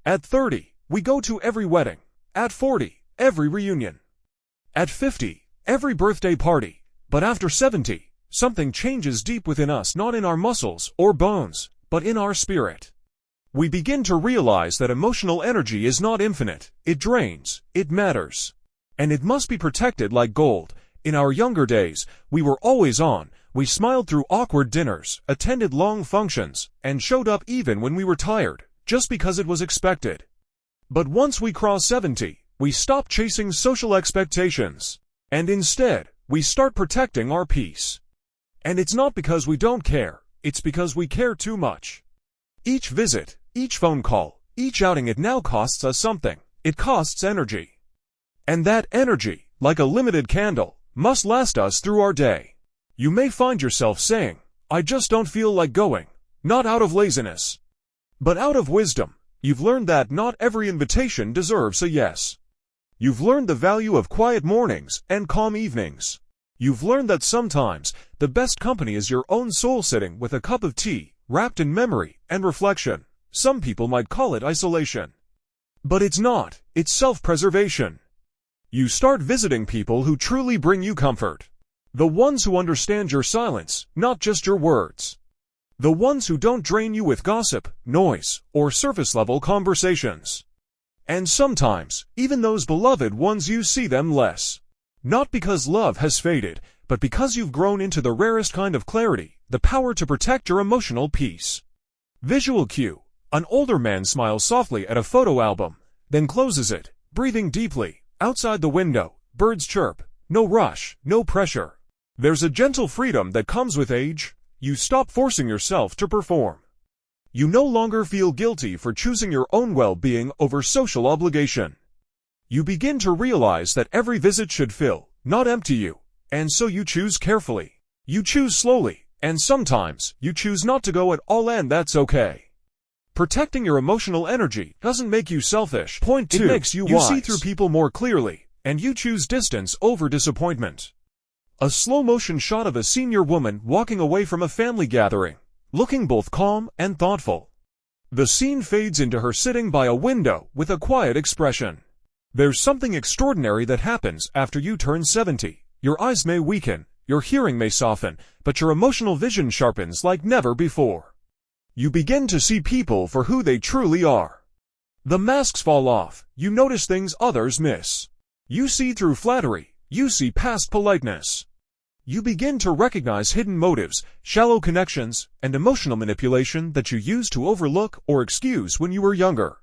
At 30, we go to every wedding. At 40, every reunion. At 50, every birthday party. But after 70, something changes deep within us, not in our muscles or bones, but in our spirit. We begin to realize that emotional energy is not infinite. It drains, it matters, and it must be protected like gold. In our younger days, we were always on. We smiled through awkward dinners, attended long functions, and showed up even when we were tired, just because it was expected. But once we cross 70, we stop chasing social expectations, and instead, we start protecting our peace. And it's not because we don't care, it's because we care too much. Each visit, each phone call, each outing, it now costs us something. It costs energy. And that energy, like a limited candle, must last us through our day. You may find yourself saying, "I just don't feel like going," not out of laziness, but out of wisdom. You've learned that not every invitation deserves a yes. You've learned the value of quiet mornings and calm evenings. You've learned that sometimes the best company is your own soul sitting with a cup of tea, wrapped in memory and reflection. Some people might call it isolation. But it's not, it's self-preservation. You start visiting people who truly bring you comfort. The ones who understand your silence, not just your words. The ones who don't drain you with gossip, noise, or surface-level conversations. And sometimes, even those beloved ones, you see them less. Not because love has faded, but because you've grown into the rarest kind of clarity, the power to protect your emotional peace. Visual cue. An older man smiles softly at a photo album, then closes it, breathing deeply. Outside the window, birds chirp. No rush, no pressure. There's a gentle freedom that comes with age. You stop forcing yourself to perform. You no longer feel guilty for choosing your own well-being over social obligation. You begin to realize that every visit should fill, not empty you, and so you choose carefully. You choose slowly, and sometimes you choose not to go at all, and that's okay. Protecting your emotional energy doesn't make you selfish. Point 2. It makes you wise. You see through people more clearly, and you choose distance over disappointment. A slow-motion shot of a senior woman walking away from a family gathering, looking both calm and thoughtful. The scene fades into her sitting by a window with a quiet expression. There's something extraordinary that happens after you turn 70. Your eyes may weaken, your hearing may soften, but your emotional vision sharpens like never before. You begin to see people for who they truly are. The masks fall off. You notice things others miss. You see through flattery. You see past politeness. You begin to recognize hidden motives, shallow connections, and emotional manipulation that you used to overlook or excuse when you were younger.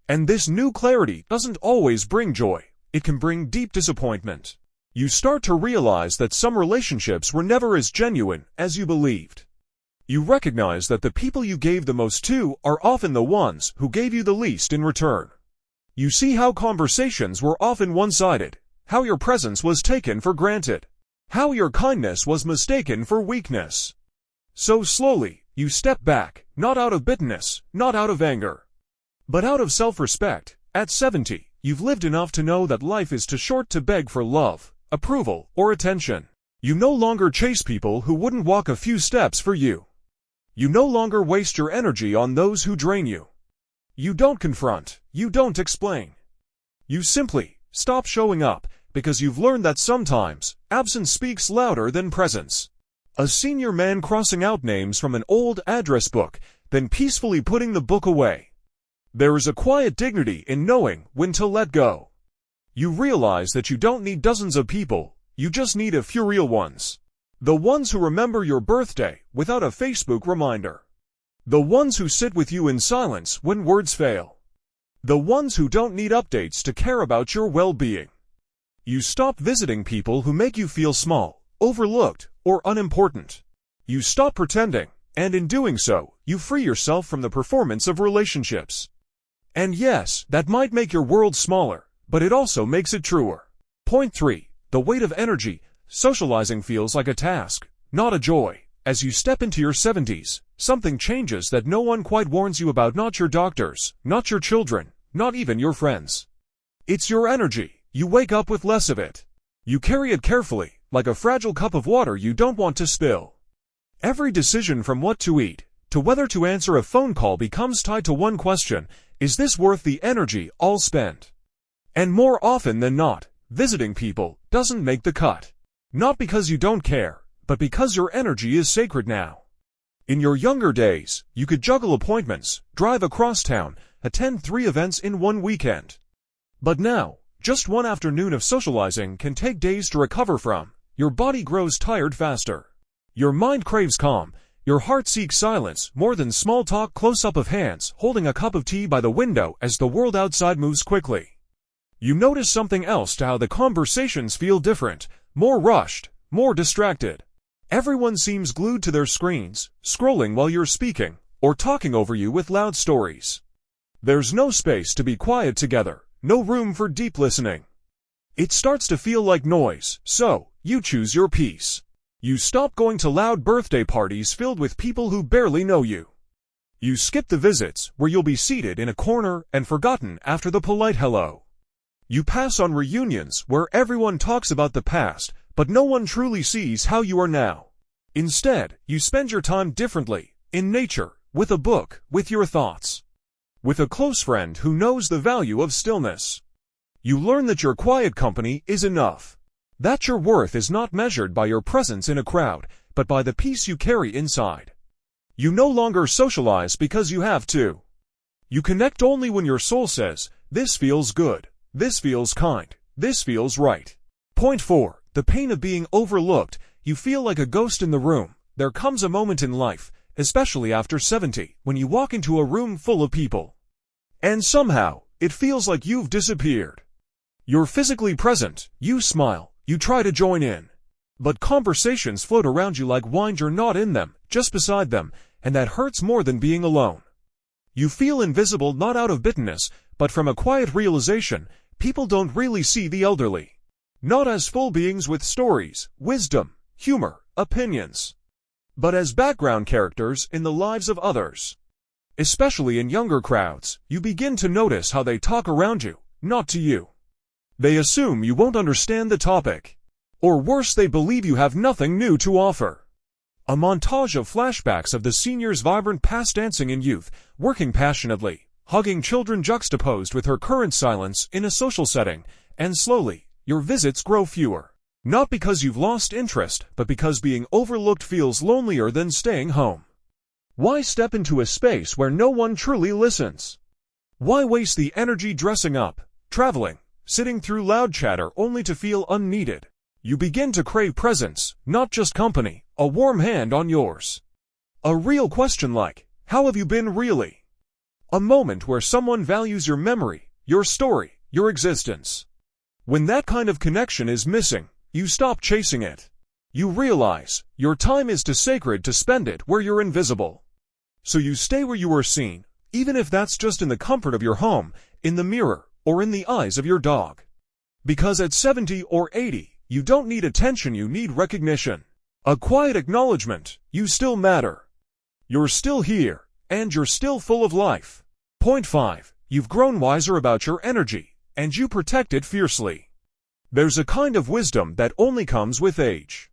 And this new clarity doesn't always bring joy. It can bring deep disappointment. You start to realize that some relationships were never as genuine as you believed. You recognize that the people you gave the most to are often the ones who gave you the least in return. You see how conversations were often one-sided, how your presence was taken for granted, how your kindness was mistaken for weakness. So slowly, you step back, not out of bitterness, not out of anger, but out of self-respect. At 70, you've lived enough to know that life is too short to beg for love, approval, or attention. You no longer chase people who wouldn't walk a few steps for you. You no longer waste your energy on those who drain you. You don't confront. You don't explain. You simply stop showing up because you've learned that sometimes absence speaks louder than presence. A senior man crossing out names from an old address book, then peacefully putting the book away. There is a quiet dignity in knowing when to let go. You realize that you don't need dozens of people, you just need a few real ones. The ones who remember your birthday without a Facebook reminder. The ones who sit with you in silence when words fail. The ones who don't need updates to care about your well-being. You stop visiting people who make you feel small, overlooked, or unimportant. You stop pretending, and in doing so, you free yourself from the performance of relationships. And yes, that might make your world smaller, but it also makes it truer. Point 3. The weight of energy. Socializing feels like a task, not a joy. As you step into your 70s, something changes that no one quite warns you about. Not your doctors, not your children, not even your friends. It's your energy. You wake up with less of it. You carry it carefully, like a fragile cup of water you don't want to spill. Every decision, from what to eat to whether to answer a phone call, becomes tied to one question: Is this worth the energy I'll spend? And more often than not, visiting people doesn't make the cut. Not because you don't care, but because your energy is sacred now. In your younger days, you could juggle appointments, drive across town, attend 3 events in one weekend. But now, just one afternoon of socializing can take days to recover from. Your body grows tired faster. Your mind craves calm. Your heart seeks silence more than small talk, close-up of hands holding a cup of tea by the window as the world outside moves quickly. You notice something else to how the conversations feel different, more rushed, more distracted. Everyone seems glued to their screens, scrolling while you're speaking, or talking over you with loud stories. There's no space to be quiet together, no room for deep listening. It starts to feel like noise, so you choose your peace. You stop going to loud birthday parties filled with people who barely know you. You skip the visits where you'll be seated in a corner and forgotten after the polite hello. You pass on reunions where everyone talks about the past, but no one truly sees how you are now. Instead, you spend your time differently, in nature, with a book, with your thoughts. With a close friend who knows the value of stillness. You learn that your quiet company is enough. That your worth is not measured by your presence in a crowd, but by the peace you carry inside. You no longer socialize because you have to. You connect only when your soul says, this feels good, this feels kind, this feels right. Point 4. The pain of being overlooked. You feel like a ghost in the room. There comes a moment in life, especially after 70, when you walk into a room full of people. And somehow, it feels like you've disappeared. You're physically present, you smile, you try to join in. But conversations float around you like wine. You're not in them, just beside them, and that hurts more than being alone. You feel invisible not out of bitterness, but from a quiet realization, people don't really see the elderly. Not as full beings with stories, wisdom, humor, opinions, but as background characters in the lives of others. Especially in younger crowds, you begin to notice how they talk around you, not to you. They assume you won't understand the topic. Or worse, they believe you have nothing new to offer. A montage of flashbacks of the senior's vibrant past, dancing in youth, working passionately, hugging children, juxtaposed with her current silence in a social setting, and slowly, your visits grow fewer. Not because you've lost interest, but because being overlooked feels lonelier than staying home. Why step into a space where no one truly listens? Why waste the energy dressing up, traveling, sitting through loud chatter only to feel unneeded? You begin to crave presence, not just company, a warm hand on yours. A real question like, how have you been really? A moment where someone values your memory, your story, your existence. When that kind of connection is missing, you stop chasing it. You realize your time is too sacred to spend it where you're invisible. So you stay where you are seen, even if that's just in the comfort of your home, in the mirror, or in the eyes of your dog. Because at 70 or 80, you don't need attention, you need recognition. A quiet acknowledgement, you still matter. You're still here, and you're still full of life. Point 5. You've grown wiser about your energy, and you protect it fiercely. There's a kind of wisdom that only comes with age.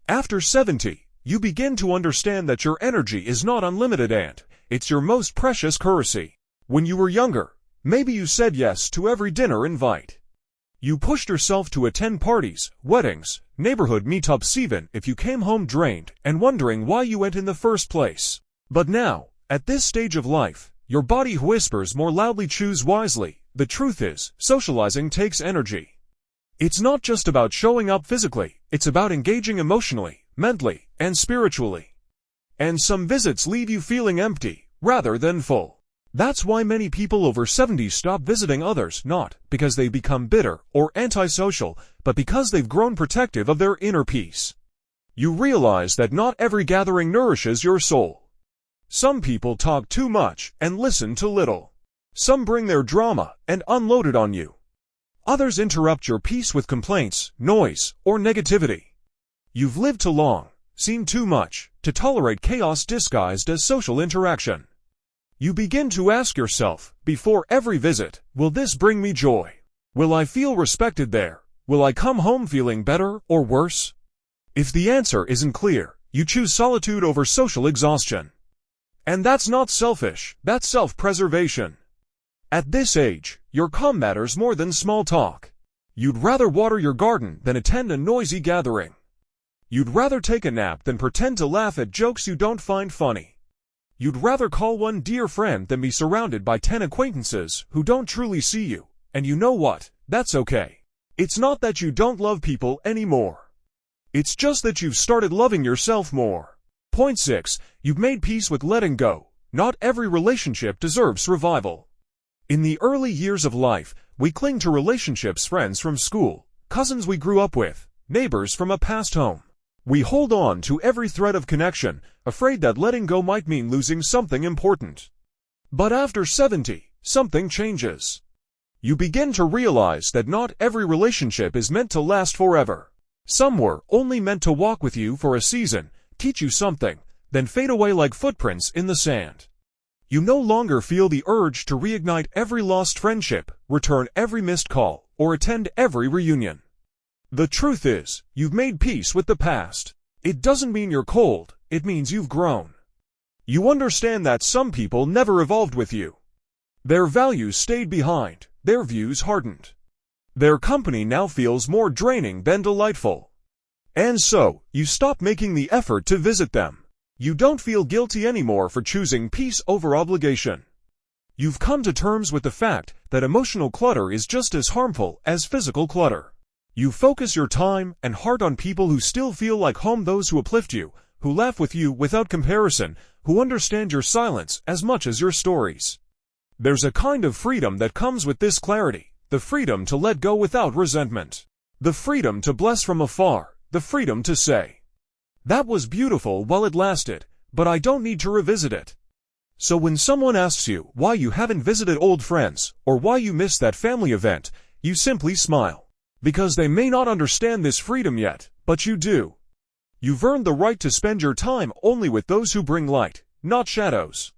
After 70, you begin to understand that your energy is not unlimited and it's your most precious currency. When you were younger, maybe you said yes to every dinner invite. You pushed yourself to attend parties, weddings, neighborhood meetups even if you came home drained and wondering why you went in the first place. But now, at this stage of life, your body whispers more loudly, choose wisely. The truth is, socializing takes energy. It's not just about showing up physically, it's about engaging emotionally, mentally, and spiritually. And some visits leave you feeling empty, rather than full. That's why many people over 70 stop visiting others, not because they become bitter or antisocial, but because they've grown protective of their inner peace. You realize that not every gathering nourishes your soul. Some people talk too much and listen too little. Some bring their drama and unload it on you. Others interrupt your peace with complaints, noise, or negativity. You've lived too long, seen too much, to tolerate chaos disguised as social interaction. You begin to ask yourself, before every visit, will this bring me joy? Will I feel respected there? Will I come home feeling better or worse? If the answer isn't clear, you choose solitude over social exhaustion. And that's not selfish, that's self-preservation. At this age, your calm matters more than small talk. You'd rather water your garden than attend a noisy gathering. You'd rather take a nap than pretend to laugh at jokes you don't find funny. You'd rather call one dear friend than be surrounded by 10 acquaintances who don't truly see you. And you know what? That's okay. It's not that you don't love people anymore. It's just that you've started loving yourself more. Point 6. You've made peace with letting go. Not every relationship deserves revival. In the early years of life, we cling to relationships, friends from school, cousins we grew up with, neighbors from a past home. We hold on to every thread of connection, afraid that letting go might mean losing something important. But after 70, something changes. You begin to realize that not every relationship is meant to last forever. Some were only meant to walk with you for a season, teach you something, then fade away like footprints in the sand. You no longer feel the urge to reignite every lost friendship, return every missed call, or attend every reunion. The truth is, you've made peace with the past. It doesn't mean you're cold, it means you've grown. You understand that some people never evolved with you. Their values stayed behind, their views hardened. Their company now feels more draining than delightful. And so, you stop making the effort to visit them. You don't feel guilty anymore for choosing peace over obligation. You've come to terms with the fact that emotional clutter is just as harmful as physical clutter. You focus your time and heart on people who still feel like home, those who uplift you, who laugh with you without comparison, who understand your silence as much as your stories. There's a kind of freedom that comes with this clarity, the freedom to let go without resentment, the freedom to bless from afar, the freedom to say, "That was beautiful while it lasted, but I don't need to revisit it." So when someone asks you why you haven't visited old friends, or why you missed that family event, you simply smile. Because they may not understand this freedom yet, but you do. You've earned the right to spend your time only with those who bring light, not shadows.